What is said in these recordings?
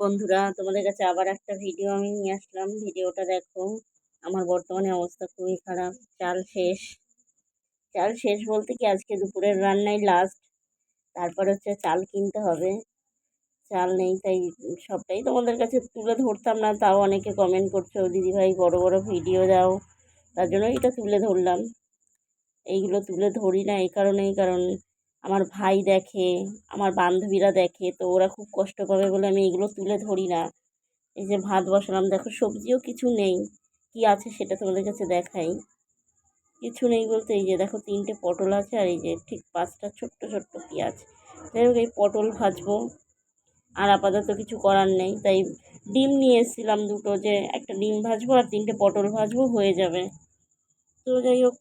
বন্ধুরা, তোমাদের কাছে আবার একটা ভিডিও আমি নিয়ে আসলাম। ভিডিওটা দেখো। আমার বর্তমানে অবস্থা খুবই খারাপ। চাল শেষ। চাল শেষ বলতে কি, আজকে দুপুরের রান্নাই লাস্ট। তারপর হচ্ছে চাল কিনতে হবে। চাল নেই, তাই সবটাই তোমাদের কাছে তুলে ধরতাম না, তাও অনেকে কমেন্ট করছো দিদিভাই বড় বড় ভিডিও দাও, তার জন্য এটা তুলে ধরলাম। এইগুলো তুলে ধরি না এই কারণেই, কারণ আমার ভাই দেখে, আমার বান্ধবীরা দেখে, তো ওরা খুব কষ্ট পাবে বলে আমি এগুলো তুলে ধরি না। এই যে ভাত বসালাম, দেখো সবজিও কিছু নেই। কি আছে সেটা তোমাদের কাছে দেখাই। কিছু নেই বলতে এই যে দেখো 3টে পটল আছে, আর এই যে ঠিক 5টা ছোট্ট ছোট্ট পেঁয়াজ। যাই হোক, এই পটল ভাজবো। আর আপাতত কিছু করার নেই, তাই ডিম নিয়ে এসেছিলাম দুটো, যে একটা ডিম ভাজবো আর 3টে পটল ভাজবো, হয়ে যাবে। তো যাই হোক,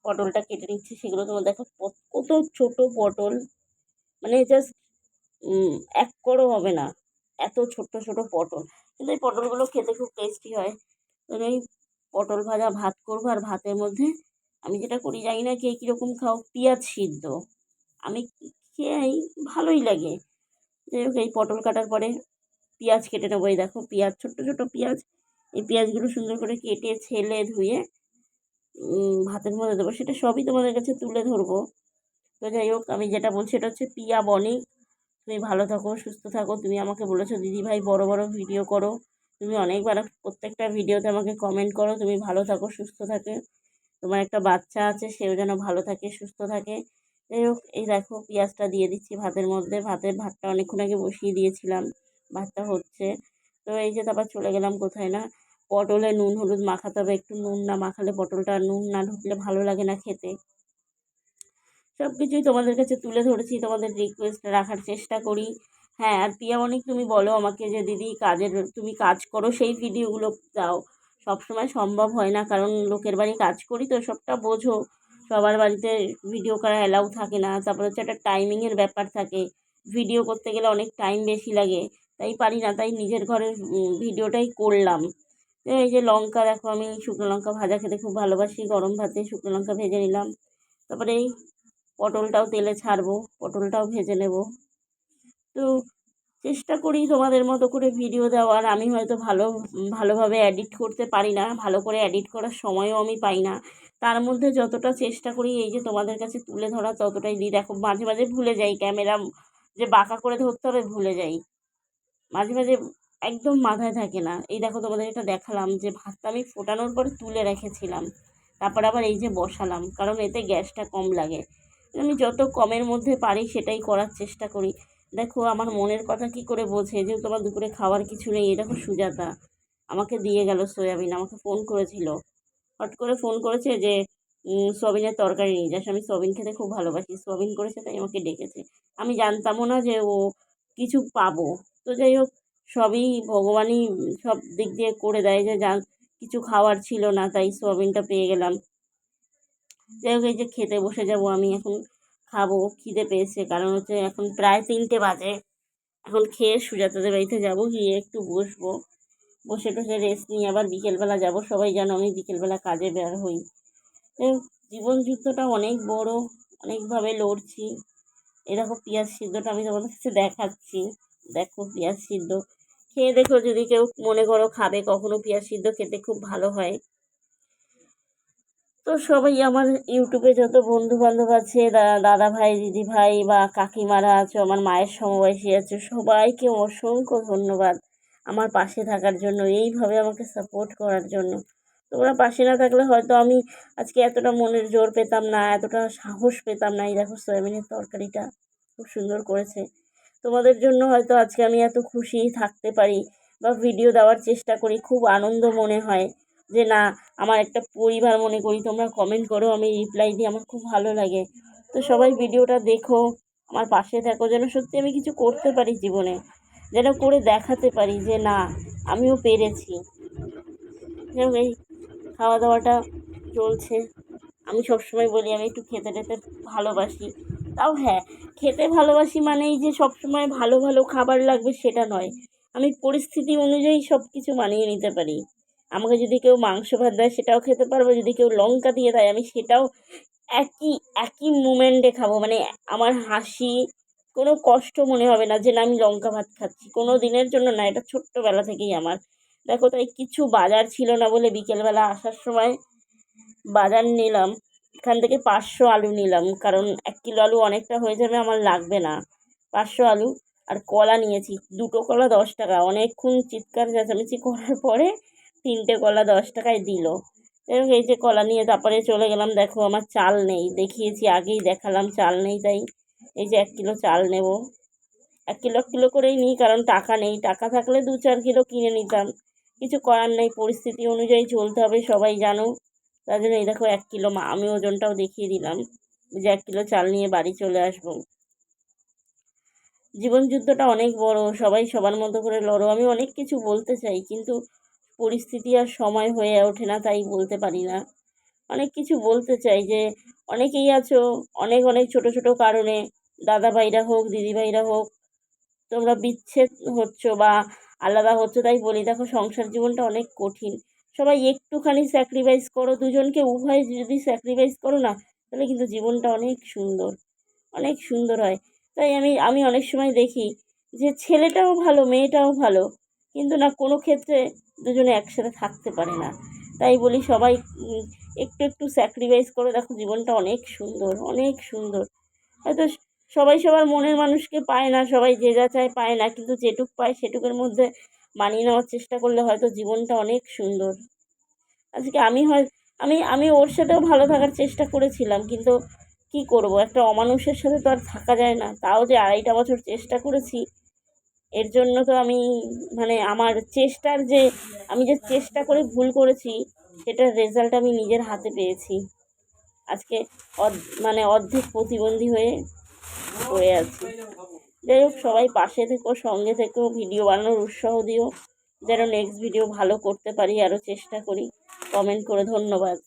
পটলটা কেটে নিচ্ছি। সেগুলো তোমার দেখো কত ছোট পটল, মানে জাস্ট 1 করও হবে না, এত ছোট্ট ছোট পটল। কিন্তু এই পটলগুলো খেতে খুব টেস্টি হয়। তো এই পটল ভাজা ভাত করবো, আর ভাতের মধ্যে আমি যেটা করি, জানি না কে কীরকম খাও, পেঁয়াজ সিদ্ধ। আমি খেয়ে ভালোই লাগে। যাই হোক, এই পটল কাটার পরে পেঁয়াজ কেটে নেবো। এই দেখো পেঁয়াজ, ছোট্ট ছোট পেঁয়াজ। এই পেঁয়াজগুলো সুন্দর করে কেটে ছেলে ধুয়ে ভাতের মধ্যে দেবো। সেটা সবই তোমাদের কাছে তুলে ধরবো। তো যাই হোক, আমি যেটা বলছি এটা হচ্ছে পিয়া বণিক। তুমি ভালো থাকো, সুস্থ থাকো। তুমি আমাকে বলেছো দিদিভাই বড় বড় ভিডিও করো। তুমি অনেকবার প্রত্যেকটা ভিডিওতে আমাকে কমেন্ট করো। তুমি ভালো থাকো, সুস্থ থাকে। তোমার একটা বাচ্চা আছে, সেও যেন ভালো থাকে, সুস্থ থাকে। যাই হোক, এই দেখো পেঁয়াজটা দিয়ে দিচ্ছি ভাতের মধ্যে। ভাতটা অনেকক্ষণ আগে বসিয়ে দিয়েছিলাম, ভাতটা হচ্ছে। তো এই যে তারপর চলে গেলাম কোথায় না, পটলে নুন হলুদ মাখাতে হবে। একটু নুন না মাখালে পটলটা, নুন না ঢুকলে ভালো লাগে না খেতে। সব কিছুই তোমাদের কাছে তুলে ধরেছি, তোমাদের রিকোয়েস্ট রাখার চেষ্টা করি। হ্যাঁ, আর প্রিয়ামণি তুমি বলো আমাকে যে দিদি তুমি কাজ করো, সেই ভিডিওগুলো দাও। সবসময় সম্ভব হয় না, কারণ লোকের বাড়ি কাজ করি তো, সবটা বোঝো। সবার বাড়িতে ভিডিও করা অ্যালাউ থাকে না। তারপর হচ্ছে একটা টাইমিংয়ের ব্যাপার থাকে। ভিডিও করতে গেলে অনেক টাইম বেশি লাগে, তাই পারি না। তাই নিজের ঘরের ভিডিওটাই করলাম। এই যে লঙ্কা দেখো, আমি শুকনো লঙ্কা ভাজা খেতে খুব ভালোবাসি। গরম ভাতে শুকনো লঙ্কা ভেজে নিলাম। তারপরে এই পটলটাও তেলে ছাড়বো, পটলটাও ভেজে নেব। তো চেষ্টা করি তোমাদের মতো করে ভিডিও দেওয়ার। আমি হয়তো ভালোভাবে এডিট করতে পারি না, ভালো করে এডিট করার সময়ও আমি পাই না। তার মধ্যে যতটা চেষ্টা করি এই যে তোমাদের কাছে তুলে ধরা, ততটাই দিই। দেখো মাঝে মাঝে ভুলে যাই, ক্যামেরা যে বাঁকা করে ধরতে হবে ভুলে যাই মাঝে মাঝে, একদম মাথায় থাকে না। এই দেখো তোমাদের এটা দেখালাম যে ভাতটা আমি ফোটানোর পর তুলে রেখেছিলাম, তারপর আবার এই যে বসালাম, কারণ এতে গ্যাসটা কম লাগে। আমি যত কমের মধ্যে পারি সেটাই করার চেষ্টা করি। দেখো আমার মনের কথা কি করে বোঝে, যেহেতু আমার দুপুরে খাওয়ার কিছু নেই। এই দেখো সুজাতা আমাকে দিয়ে গেল সয়াবিন, আমাকে ফোন করেছিল, হট করে ফোন করেছে যে সয়াবিনের তরকারি নিয়ে যাস। আমি সয়াবিন খেতে খুব ভালোবাসি, সয়াবিন করেছে তাই আমাকে ডেকেছে। আমি জানতামও না যে ও কিছু পাবো। তো যাই হোক, সবই ভগবানই সব দিক দিয়ে করে দেয়, যে কিছু খাওয়ার ছিল না, তাই সয়াবিনটা পেয়ে গেলাম। যাই হোক, এই যে খেতে বসে যাব আমি এখন, খাবো। খিদে পেয়েছে, কারণ হচ্ছে এখন প্রায় 3টে বাজে। এখন খেয়ে সুজাতাদের বাড়িতে যাব, গিয়ে একটু বসবো। বসে টসে রেস্ট নিয়ে আবার বিকেলবেলা যাব। সবাই জানো আমি বিকেলবেলা কাজে বের হই। জীবন যুদ্ধটা অনেক বড়, অনেকভাবে লড়ছি। এই দেখো পেঁয়াজ সিদ্ধটা আমি তোমাদের কাছে দেখাচ্ছি। দেখো পেঁয়াজ সিদ্ধ, খেয়ে দেখো যদি কেউ মনে করো খাবে কখনো। পেঁয়াজ সিদ্ধ খেতে খুব ভালো হয়। তো সবাই আমার ইউটিউবে যত বন্ধু বান্ধব আছে, দাদা ভাই, দিদি ভাই বা কাকিমারা আছো, আমার মায়ের সমবয়সী আছে, সবাইকে অসংখ্য ধন্যবাদ আমার পাশে থাকার জন্য, এইভাবে আমাকে সাপোর্ট করার জন্য। তোমরা পাশে না থাকলে হয়তো আমি আজকে এতটা মনের জোর পেতাম না, এতটা সাহস পেতাম না। এই দেখো সয়াবিনের তরকারিটা খুব সুন্দর করেছে। তোমাদের জন্য হয়তো আজকে আমি এত খুশি থাকতে পারি বা ভিডিও দেওয়ার চেষ্টা করি, খুব আনন্দ মনে হয় যে না, আমার একটা পরিবার মনে করি। তোমরা কমেন্ট করো, আমি রিপ্লাই দিই, আমার খুব ভালো লাগে। তো সবাই ভিডিওটা দেখো, আমার পাশে থাকো, যেন সত্যি আমি কিছু করতে পারি জীবনে, যেন করে দেখাতে পারি যে না, আমিও পেরেছি। এই খাওয়া দাওয়াটা চলছে। আমি সবসময় বলি আমি একটু খেতে টেতে ভালোবাসি। তাও হ্যাঁ, খেতে ভালোবাসি মানেই যে সবসময় ভালো ভালো খাবার লাগবে সেটা নয়। আমি পরিস্থিতি অনুযায়ী সব কিছু মানিয়ে নিতে পারি। আমাকে যদি কেউ মাংস ভাত দেয় সেটাও খেতে পারবো, যদি কেউ লঙ্কা দিয়ে দেয় আমি সেটাও একই একই মোমেন্টে খাবো। মানে আমার হাসি কোনো কষ্ট মনে হবে না যে না আমি লঙ্কা ভাত খাচ্ছি, কোনো দিনের জন্য না, এটা ছোট্টবেলা থেকেই আমার। দেখো, তাই কিছু বাজার ছিল না বলে বিকেলবেলা আসার সময় বাজার নিলাম। এখান থেকে 500 আলু নিলাম, কারণ 1 কিলো আলু অনেকটা হয়ে যাবে, আমার লাগবে না। 500 আলু আর কলা নিয়েছি, 2টো কলা 10 টাকা। অনেকক্ষণ চিৎকার চেঁচামেচি করার পরে 3টে কলা 10 টাকায় দিল। এবং এই যে কলা নিয়ে তারপরে চলে গেলাম। দেখো, আমার চাল নেই, দেখিয়েছি আগেই, দেখালাম চাল নেই, তাই এই যে 1 কিলো চাল নেব। 1 কিলো করেই নিই, কারণ টাকা নেই। টাকা থাকলে 2-4 কিলো কিনে নিতাম, কিছু করার নেই, পরিস্থিতি অনুযায়ী চলতে হবে, সবাই জানো। তার জন্য এই দেখো 1 কিলো আমি ওজনটাও দেখিয়ে দিলাম, যে 1 কিলো চাল নিয়ে বাড়ি চলে আসবো। জীবন যুদ্ধটা অনেক বড়, সবাই সবার মতো করে লড়ো। আমি অনেক কিছু বলতে চাই, কিন্তু পরিস্থিতি আর সময় হয়ে ওঠে না, তাই বলতে পারি না। অনেক কিছু বলতে চাই, যে অনেকেই আছো অনেক অনেক ছোট ছোট কারণে, দাদা ভাইরা হোক, দিদি ভাইরা হোক, তোমরা বিচ্ছেদ হচ্ছ বা আলাদা হচ্ছ। তাই বলি, দেখো সংসার জীবনটা অনেক কঠিন। সবাই একটুখানি স্যাক্রিফাইস করো, দুজনকে উভয় যদি স্যাক্রিফাইস করো না, তাহলে কিন্তু জীবনটা অনেক সুন্দর, অনেক সুন্দর হয়। তাই আমি অনেক সময় দেখি যে ছেলেটাও ভালো, মেয়েটাও ভালো, কিন্তু না কোনো ক্ষেত্রে দুজনে একসাথে থাকতে পারে না। তাই বলি সবাই একটু একটু স্যাক্রিফাইস করে দেখো, জীবনটা অনেক সুন্দর, অনেক সুন্দর। হয়তো সবাই সবার মনের মানুষকে পায় না, সবাই যে যা চায় পায় না, কিন্তু যেটুক পায় সেটুকের মধ্যে মানিয়ে নেওয়ার চেষ্টা করলে হয়তো জীবনটা অনেক সুন্দর। আজকে আমি ওর সাথেও ভালো থাকার চেষ্টা করেছিলাম, কিন্তু কি করব, একটা অমানুষের সাথে তো আর থাকা যায় না। তাও যে 2.5টা বছর চেষ্টা করেছি, এর জন্য তো আমি আমার চেষ্টার যে আমি যে চেষ্টা করে ভুল করেছি, সেটার রেজাল্ট আমি নিজের হাতে পেয়েছি। আজকে অর্ধেক প্রতিবন্ধী হয়ে পড়ে আছি। যাই হোক, সবাই পাশে থেকো, সঙ্গে থেকো, ভিডিও বানানোর উৎসাহ দিও, যেন নেক্সট ভিডিও ভালো করতে পারি, আরও চেষ্টা করি। কমেন্ট করে ধন্যবাদ।